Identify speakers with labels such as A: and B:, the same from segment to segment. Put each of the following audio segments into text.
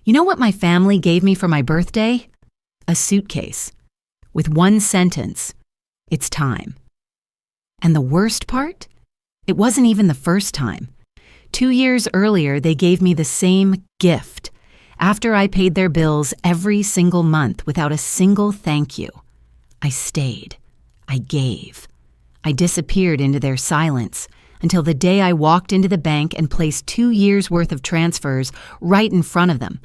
A: You know what my family gave me for my birthday? A suitcase. With one sentence, it's time. And the worst part? It wasn't even the first time. 2 years earlier, they gave me the same gift, after I paid their bills every single month without a single thank you. I stayed. I gave. I disappeared into their silence until the day I walked into the bank and placed 2 years' worth of transfers right in front of them.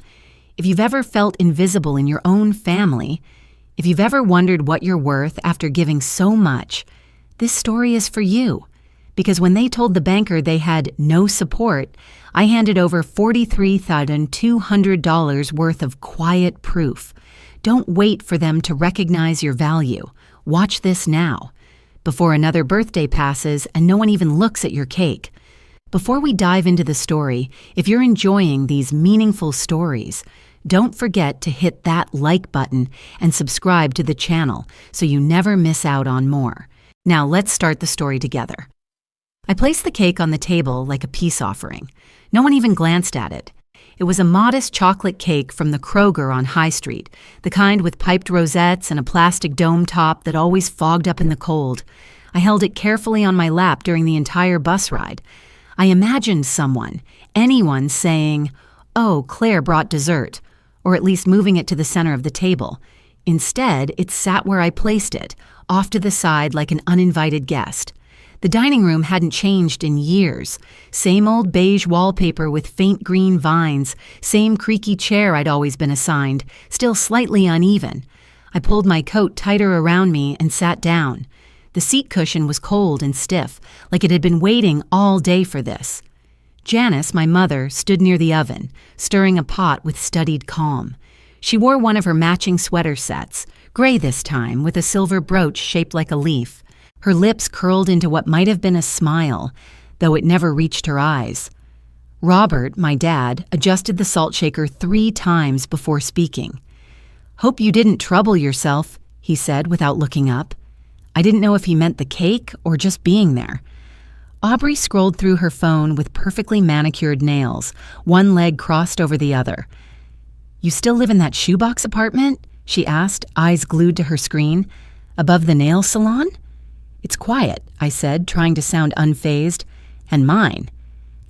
A: If you've ever felt invisible in your own family, if you've ever wondered what you're worth after giving so much, this story is for you. Because when they told the banker they had no support, I handed over $43,200 worth of quiet proof. Don't wait for them to recognize your value. Watch this now, before another birthday passes and no one even looks at your cake. Before we dive into the story, if you're enjoying these meaningful stories, don't forget to hit that like button and subscribe to the channel so you never miss out on more. Now let's start the story together. I placed the cake on the table like a peace offering. No one even glanced at it. It was a modest chocolate cake from the Kroger on High Street, the kind with piped rosettes and a plastic dome top that always fogged up in the cold. I held it carefully on my lap during the entire bus ride. I imagined someone, anyone, saying, "Oh, Claire brought dessert," or at least moving it to the center of the table. Instead, it sat where I placed it, off to the side like an uninvited guest. The dining room hadn't changed in years. Same old beige wallpaper with faint green vines, same creaky chair I'd always been assigned, still slightly uneven. I pulled my coat tighter around me and sat down. The seat cushion was cold and stiff, like it had been waiting all day for this. Janice, my mother, stood near the oven, stirring a pot with studied calm. She wore one of her matching sweater sets, gray this time, with a silver brooch shaped like a leaf. Her lips curled into what might have been a smile, though it never reached her eyes. Robert, my dad, adjusted the salt shaker 3 times before speaking. "Hope you didn't trouble yourself," he said without looking up. I didn't know if he meant the cake or just being there. Aubrey scrolled through her phone with perfectly manicured nails, one leg crossed over the other. "You still live in that shoebox apartment?" she asked, eyes glued to her screen. "Above the nail salon?" "It's quiet," I said, trying to sound unfazed. "And mine."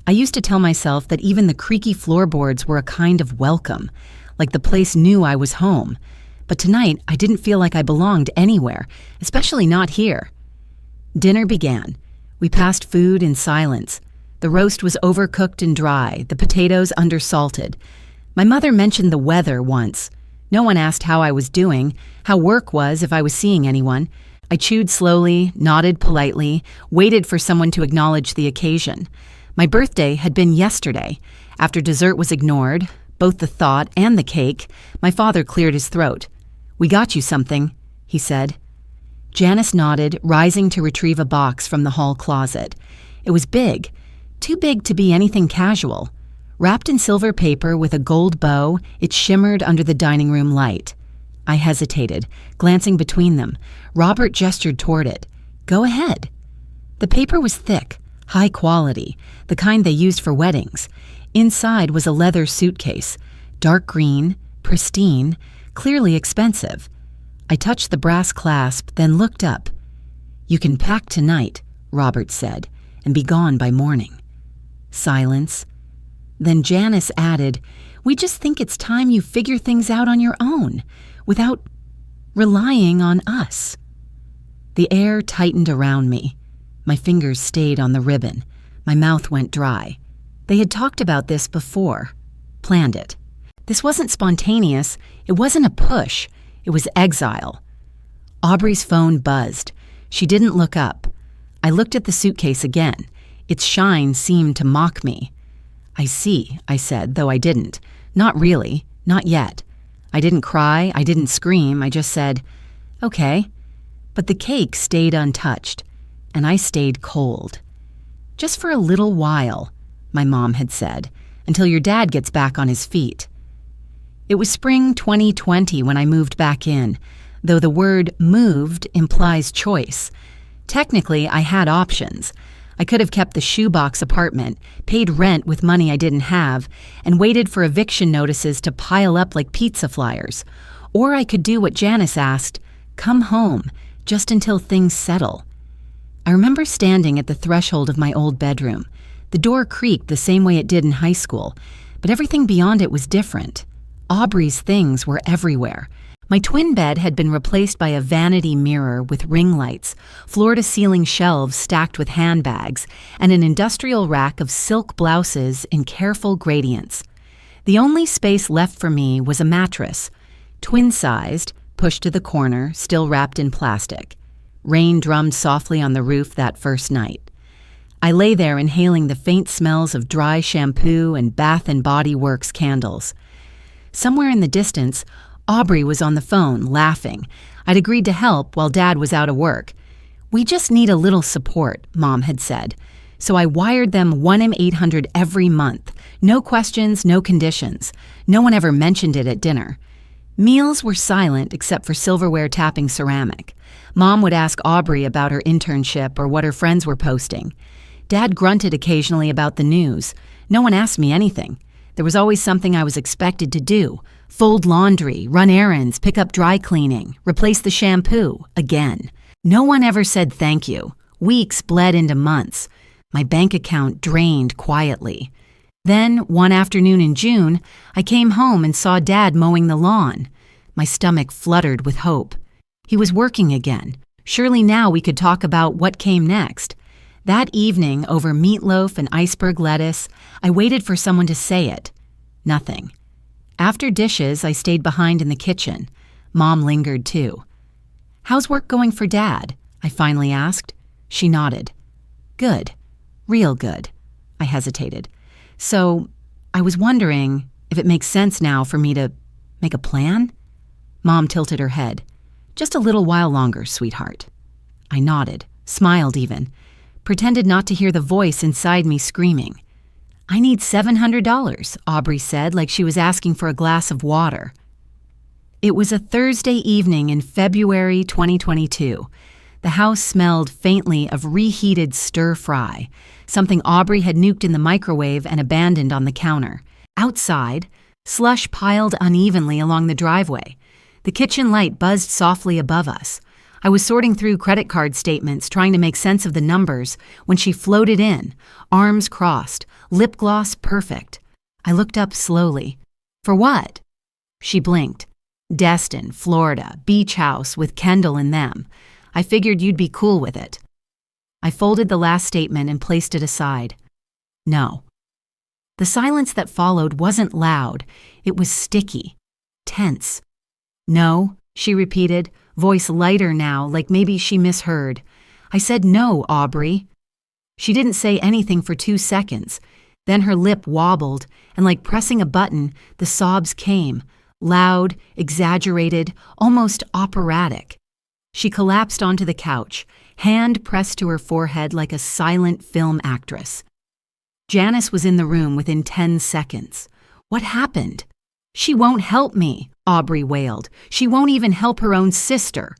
A: I used to tell myself that even the creaky floorboards were a kind of welcome, like the place knew I was home. But tonight, I didn't feel like I belonged anywhere, especially not here. Dinner began. We passed food in silence. The roast was overcooked and dry, the potatoes undersalted. My mother mentioned the weather once. No one asked how I was doing, how work was, if I was seeing anyone. I chewed slowly, nodded politely, waited for someone to acknowledge the occasion. My birthday had been yesterday. After dessert was ignored, both the thought and the cake, my father cleared his throat. "We got you something," he said. Janice nodded, rising to retrieve a box from the hall closet. It was big, too big to be anything casual. Wrapped in silver paper with a gold bow, it shimmered under the dining room light. I hesitated, glancing between them. Robert gestured toward it. "Go ahead." The paper was thick, high quality, the kind they used for weddings. Inside was a leather suitcase, dark green, pristine, clearly expensive. I touched the brass clasp, then looked up. "You can pack tonight," Robert said, "and be gone by morning." Silence. Then Janice added, "We just think it's time you figure things out on your own, without relying on us." The air tightened around me. My fingers stayed on the ribbon. My mouth went dry. They had talked about this before, planned it. This wasn't spontaneous. It wasn't a push. It was exile. Aubrey's phone buzzed. She didn't look up. I looked at the suitcase again. Its shine seemed to mock me. "I see," I said, though I didn't. "Not really. Not yet." I didn't cry, I didn't scream, I just said, "Okay." But the cake stayed untouched, and I stayed cold. "Just for a little while," my mom had said, "until your dad gets back on his feet." It was spring 2020 when I moved back in, though the word moved implies choice. Technically, I had options. I could have kept the shoebox apartment, paid rent with money I didn't have, and waited for eviction notices to pile up like pizza flyers. Or I could do what Janice asked, come home, just until things settle. I remember standing at the threshold of my old bedroom. The door creaked the same way it did in high school, but everything beyond it was different. Aubrey's things were everywhere. My twin bed had been replaced by a vanity mirror with ring lights, floor-to-ceiling shelves stacked with handbags, and an industrial rack of silk blouses in careful gradients. The only space left for me was a mattress, twin-sized, pushed to the corner, still wrapped in plastic. Rain drummed softly on the roof that first night. I lay there inhaling the faint smells of dry shampoo and Bath and Body Works candles. Somewhere in the distance, Aubrey was on the phone, laughing. I'd agreed to help while Dad was out of work. We just need a little support, Mom had said. So I wired them 1-800 every month. No questions, no conditions. No one ever mentioned it at dinner. Meals were silent except for silverware tapping ceramic. Mom would ask Aubrey about her internship or what her friends were posting. Dad grunted occasionally about the news. No one asked me anything. There was always something I was expected to do. Fold laundry, run errands, pick up dry cleaning, replace the shampoo, again. No one ever said thank you. Weeks bled into months. My bank account drained quietly. Then, one afternoon in June, I came home and saw Dad mowing the lawn. My stomach fluttered with hope. He was working again. Surely now we could talk about what came next. That evening, over meatloaf and iceberg lettuce, I waited for someone to say it. Nothing. After dishes, I stayed behind in the kitchen. Mom lingered too. "How's work going for Dad?" I finally asked. She nodded. "Good. Real good." I hesitated. "So, I was wondering if it makes sense now for me to make a plan?" Mom tilted her head. "Just a little while longer, sweetheart." I nodded, smiled even, pretended not to hear the voice inside me screaming. "I need $700, Aubrey said, like she was asking for a glass of water. It was a Thursday evening in February 2022. The house smelled faintly of reheated stir-fry, something Aubrey had nuked in the microwave and abandoned on the counter. Outside, slush piled unevenly along the driveway. The kitchen light buzzed softly above us. I was sorting through credit card statements, trying to make sense of the numbers, when she floated in, arms crossed, lip gloss perfect. I looked up slowly. "For what?" She blinked. "Destin, Florida, beach house with Kendall and them. I figured you'd be cool with it." I folded the last statement and placed it aside. "No." The silence that followed wasn't loud. It was sticky, tense. "No," she repeated, voice lighter now, like maybe she misheard. "I said no, Aubrey." She didn't say anything for 2 seconds. Then her lip wobbled, and like pressing a button, the sobs came, loud, exaggerated, almost operatic. She collapsed onto the couch, hand pressed to her forehead like a silent film actress. Janice was in the room within 10 seconds. What happened? "She won't help me," Aubrey wailed. "She won't even help her own sister."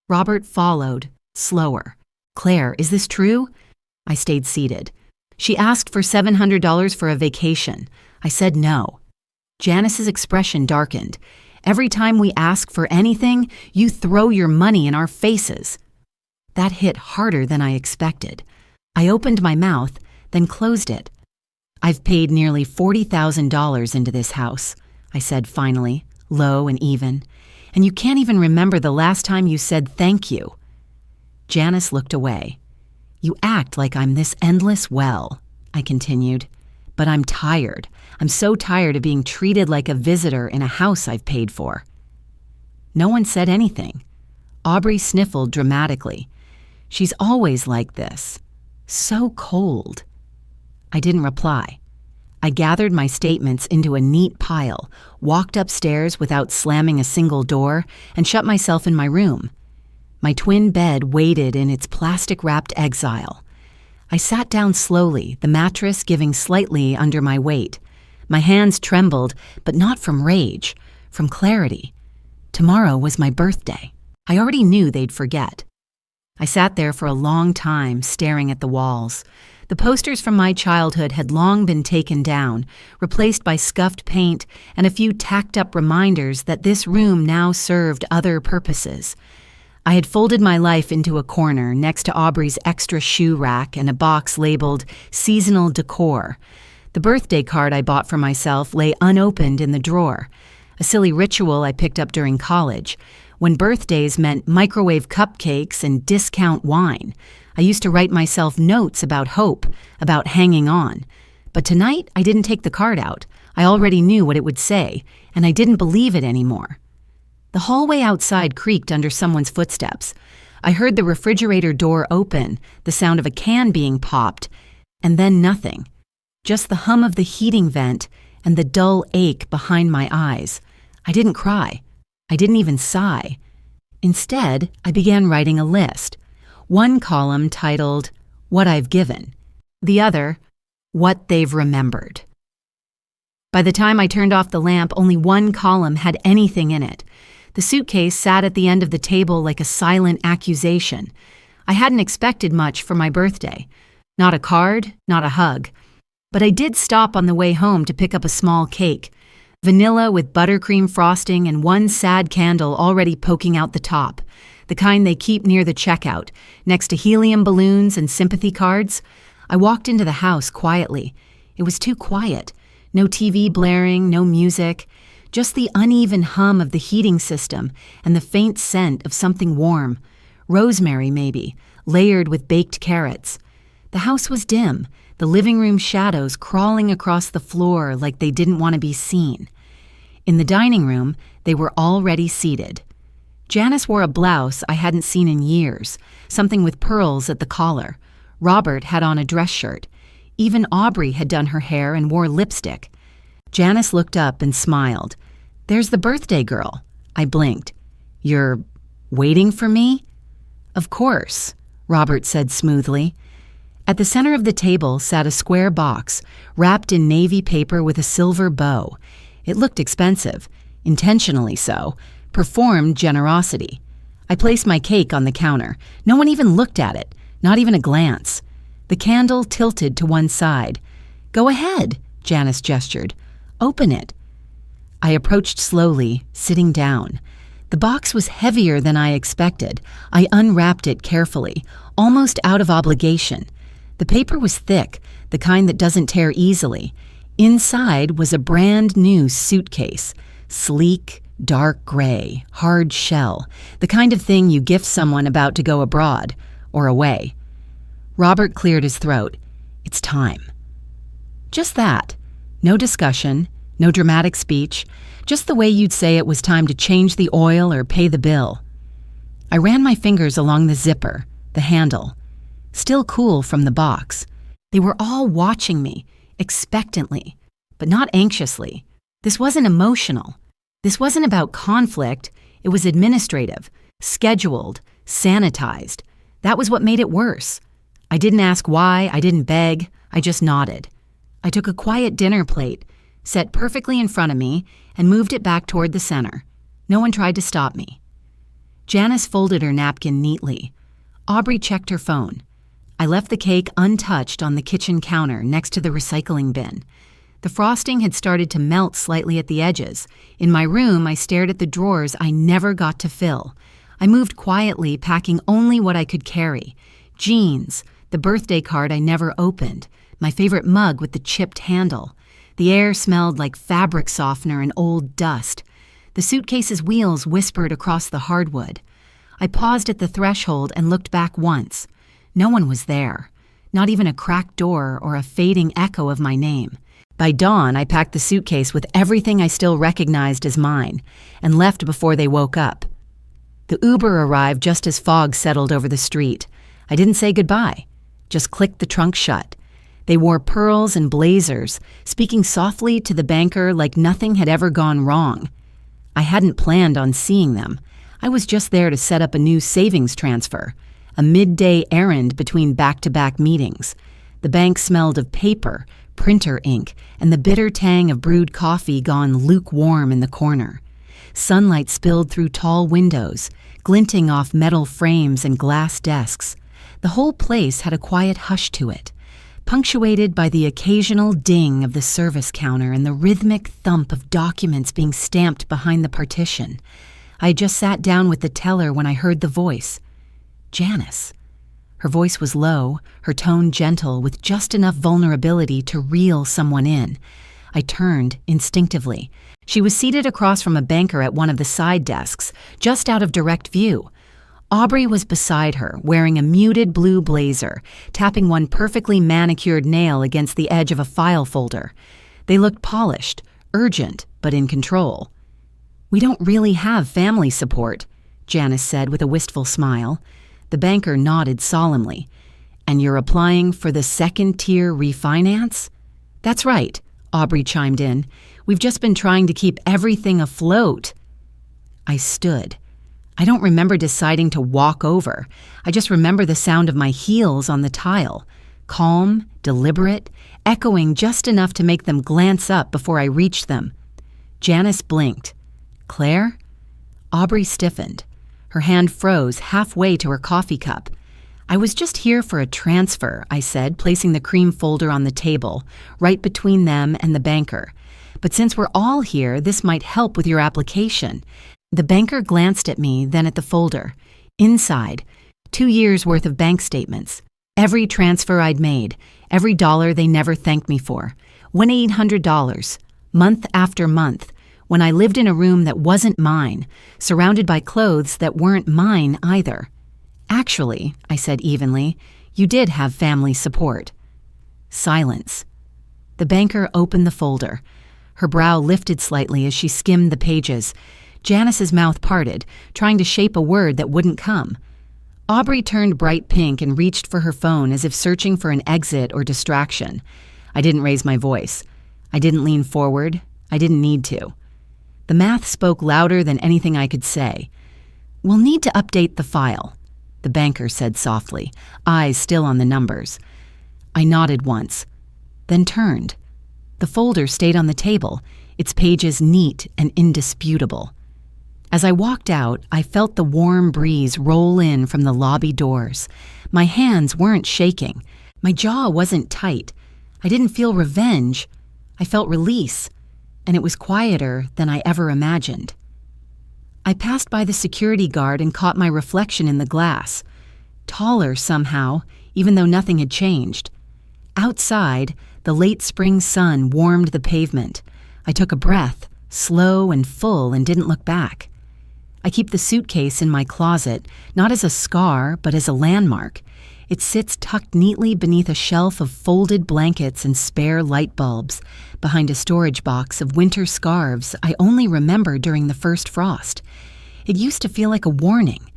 A: Robert followed, slower. "Claire, is this true?" I stayed seated. "She asked for $700 for a vacation. I said no." Janice's expression darkened. "Every time we ask for anything, you throw your money in our faces." That hit harder than I expected. I opened my mouth, then closed it. "I've paid nearly $40,000 into this house," I said finally, low and even. "And you can't even remember the last time you said thank you." Janice looked away. "You act like I'm this endless well," I continued. "But I'm tired. I'm so tired of being treated like a visitor in a house I've paid for." No one said anything. Aubrey sniffled dramatically. "She's always like this. So cold." I didn't reply. I gathered my statements into a neat pile, walked upstairs without slamming a single door, and shut myself in my room. My twin bed waited in its plastic-wrapped exile. I sat down slowly, the mattress giving slightly under my weight. My hands trembled, but not from rage, from clarity. Tomorrow was my birthday. I already knew they'd forget. I sat there for a long time, staring at the walls. The posters from my childhood had long been taken down, replaced by scuffed paint and a few tacked-up reminders that this room now served other purposes. I had folded my life into a corner next to Aubrey's extra shoe rack and a box labeled Seasonal Decor. The birthday card I bought for myself lay unopened in the drawer, a silly ritual I picked up during college. When birthdays meant microwave cupcakes and discount wine, I used to write myself notes about hope, about hanging on. But tonight, I didn't take the card out. I already knew what it would say, and I didn't believe it anymore. The hallway outside creaked under someone's footsteps. I heard the refrigerator door open, the sound of a can being popped, and then nothing. Just the hum of the heating vent and the dull ache behind my eyes. I didn't cry. I didn't even sigh. Instead, I began writing a list. One column titled, What I've Given. The other, What They've Remembered. By the time I turned off the lamp, only one column had anything in it. The suitcase sat at the end of the table like a silent accusation. I hadn't expected much for my birthday. Not a card, not a hug. But I did stop on the way home to pick up a small cake. Vanilla with buttercream frosting and one sad candle already poking out the top. The kind they keep near the checkout, next to helium balloons and sympathy cards. I walked into the house quietly. It was too quiet. No TV blaring, no music. Just the uneven hum of the heating system and the faint scent of something warm. Rosemary, maybe, layered with baked carrots. The house was dim, the living room shadows crawling across the floor like they didn't want to be seen. In the dining room, they were already seated. Janice wore a blouse I hadn't seen in years, something with pearls at the collar. Robert had on a dress shirt. Even Aubrey had done her hair and wore lipstick. Janice looked up and smiled. "There's the birthday girl." I blinked. "You're waiting for me?" "Of course," Robert said smoothly. At the center of the table sat a square box, wrapped in navy paper with a silver bow. It looked expensive, intentionally so, performed generosity. I placed my cake on the counter. No one even looked at it, not even a glance. The candle tilted to one side. "Go ahead," Janice gestured. "Open it." I approached slowly, sitting down. The box was heavier than I expected. I unwrapped it carefully, almost out of obligation. The paper was thick, the kind that doesn't tear easily. Inside was a brand new suitcase, sleek, dark gray, hard shell, the kind of thing you gift someone about to go abroad, or away. Robert cleared his throat. "It's time." Just that. No discussion, no dramatic speech, just the way you'd say it was time to change the oil or pay the bill. I ran my fingers along the zipper, the handle. Still cool from the box. They were all watching me, expectantly, but not anxiously. This wasn't emotional. This wasn't about conflict. It was administrative, scheduled, sanitized. That was what made it worse. I didn't ask why, I didn't beg, I just nodded. I took a quiet dinner plate, set perfectly in front of me, and moved it back toward the center. No one tried to stop me. Janice folded her napkin neatly. Aubrey checked her phone. I left the cake untouched on the kitchen counter next to the recycling bin. The frosting had started to melt slightly at the edges. In my room, I stared at the drawers I never got to fill. I moved quietly, packing only what I could carry. Jeans, the birthday card I never opened, my favorite mug with the chipped handle. The air smelled like fabric softener and old dust. The suitcase's wheels whispered across the hardwood. I paused at the threshold and looked back once. No one was there, not even a cracked door or a fading echo of my name. By dawn, I packed the suitcase with everything I still recognized as mine and left before they woke up. The Uber arrived just as fog settled over the street. I didn't say goodbye, just clicked the trunk shut. They wore pearls and blazers, speaking softly to the banker like nothing had ever gone wrong. I hadn't planned on seeing them. I was just there to set up a new savings transfer, a midday errand between back-to-back meetings. The bank smelled of paper, printer ink, and the bitter tang of brewed coffee gone lukewarm in the corner. Sunlight spilled through tall windows, glinting off metal frames and glass desks. The whole place had a quiet hush to it, punctuated by the occasional ding of the service counter and the rhythmic thump of documents being stamped behind the partition. I had just sat down with the teller when I heard the voice. Janice. Her voice was low, her tone gentle, with just enough vulnerability to reel someone in. I turned instinctively. She was seated across from a banker at one of the side desks, just out of direct view. Aubrey was beside her, wearing a muted blue blazer, tapping one perfectly manicured nail against the edge of a file folder. They looked polished, urgent, but in control. "We don't really have family support," Janice said with a wistful smile. The banker nodded solemnly. "And you're applying for the second-tier refinance?" "That's right," Aubrey chimed in. "We've just been trying to keep everything afloat." I stood. I don't remember deciding to walk over. I just remember the sound of my heels on the tile. Calm, deliberate, echoing just enough to make them glance up before I reached them. Janice blinked. "Claire?" Aubrey stiffened. Her hand froze halfway to her coffee cup. "I was just here for a transfer," I said, placing the cream folder on the table, right between them and the banker. "But since we're all here, this might help with your application." The banker glanced at me, then at the folder. Inside, 2 years' worth of bank statements. Every transfer I'd made, every dollar they never thanked me for. $1,800, month after month, when I lived in a room that wasn't mine, surrounded by clothes that weren't mine either. "Actually," I said evenly, "you did have family support." Silence. The banker opened the folder. Her brow lifted slightly as she skimmed the pages. Janice's mouth parted, trying to shape a word that wouldn't come. Aubrey turned bright pink and reached for her phone as if searching for an exit or distraction. I didn't raise my voice. I didn't lean forward. I didn't need to. The math spoke louder than anything I could say. "We'll need to update the file," the banker said softly, eyes still on the numbers. I nodded once, then turned. The folder stayed on the table, its pages neat and indisputable. As I walked out, I felt the warm breeze roll in from the lobby doors. My hands weren't shaking. My jaw wasn't tight. I didn't feel revenge. I felt release, and it was quieter than I ever imagined. I passed by the security guard and caught my reflection in the glass. Taller somehow, even though nothing had changed. Outside, the late spring sun warmed the pavement. I took a breath, slow and full, and didn't look back. I keep the suitcase in my closet, not as a scar, but as a landmark. It sits tucked neatly beneath a shelf of folded blankets and spare light bulbs, behind a storage box of winter scarves I only remember during the first frost. It used to feel like a warning.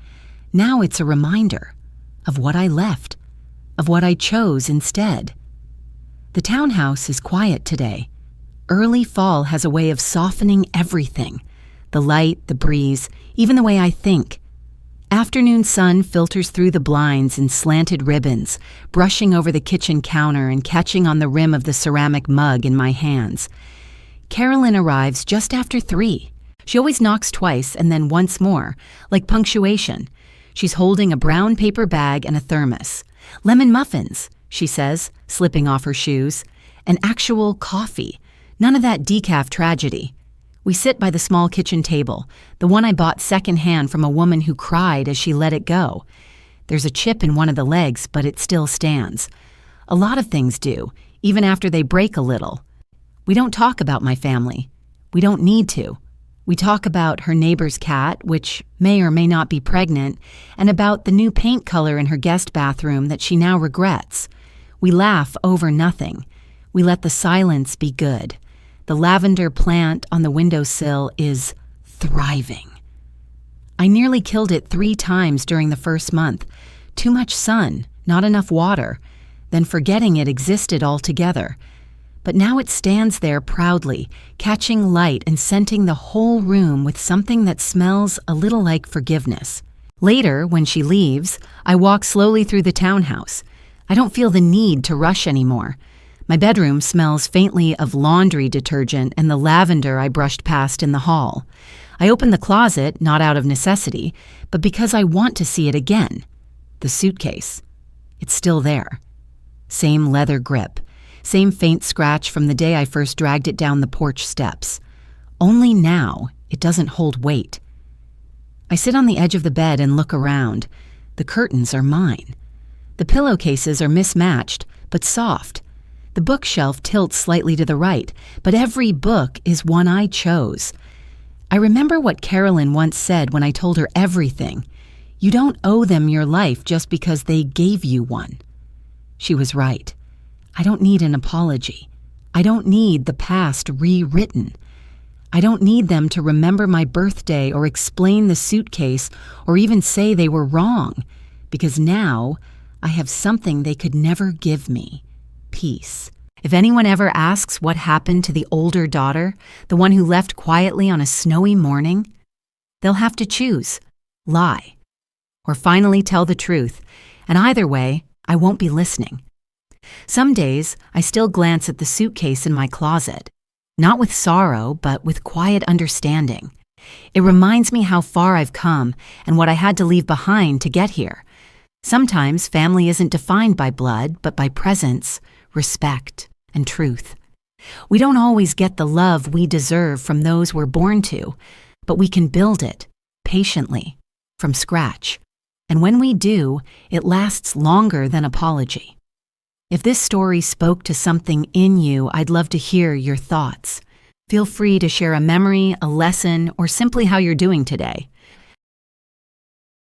A: Now it's a reminder of what I left, of what I chose instead. The townhouse is quiet today. Early fall has a way of softening everything. The light, the breeze, even the way I think. Afternoon sun filters through the blinds in slanted ribbons, brushing over the kitchen counter and catching on the rim of the ceramic mug in my hands. Carolyn arrives just after 3. She always knocks twice and then once more, like punctuation. She's holding a brown paper bag and a thermos. "Lemon muffins," she says, slipping off her shoes. "An actual coffee. None of that decaf tragedy." We sit by the small kitchen table, the one I bought secondhand from a woman who cried as she let it go. There's a chip in one of the legs, but it still stands. A lot of things do, even after they break a little. We don't talk about my family. We don't need to. We talk about her neighbor's cat, which may or may not be pregnant, and about the new paint color in her guest bathroom that she now regrets. We laugh over nothing. We let the silence be good. The lavender plant on the windowsill is thriving. I nearly killed it 3 times during the first month. Too much sun, not enough water, then forgetting it existed altogether. But now it stands there proudly, catching light and scenting the whole room with something that smells a little like forgiveness. Later, when she leaves, I walk slowly through the townhouse. I don't feel the need to rush anymore. My bedroom smells faintly of laundry detergent and the lavender I brushed past in the hall. I opened the closet, not out of necessity, but because I want to see it again. The suitcase. It's still there. Same leather grip. Same faint scratch from the day I first dragged it down the porch steps. Only now, it doesn't hold weight. I sit on the edge of the bed and look around. The curtains are mine. The pillowcases are mismatched, but soft. The bookshelf tilts slightly to the right, but every book is one I chose. I remember what Carolyn once said when I told her everything. You don't owe them your life just because they gave you one. She was right. I don't need an apology. I don't need the past rewritten. I don't need them to remember my birthday or explain the suitcase or even say they were wrong, because now I have something they could never give me: peace. If anyone ever asks what happened to the older daughter, the one who left quietly on a snowy morning, they'll have to choose: lie or finally tell the truth, and either way, I won't be listening. Some days, I still glance at the suitcase in my closet, not with sorrow, but with quiet understanding. It reminds me how far I've come and what I had to leave behind to get here. Sometimes family isn't defined by blood, but by presence, respect, and truth. We don't always get the love we deserve from those we're born to, but we can build it, patiently, from scratch. And when we do, it lasts longer than apology. If this story spoke to something in you, I'd love to hear your thoughts. Feel free to share a memory, a lesson, or simply how you're doing today.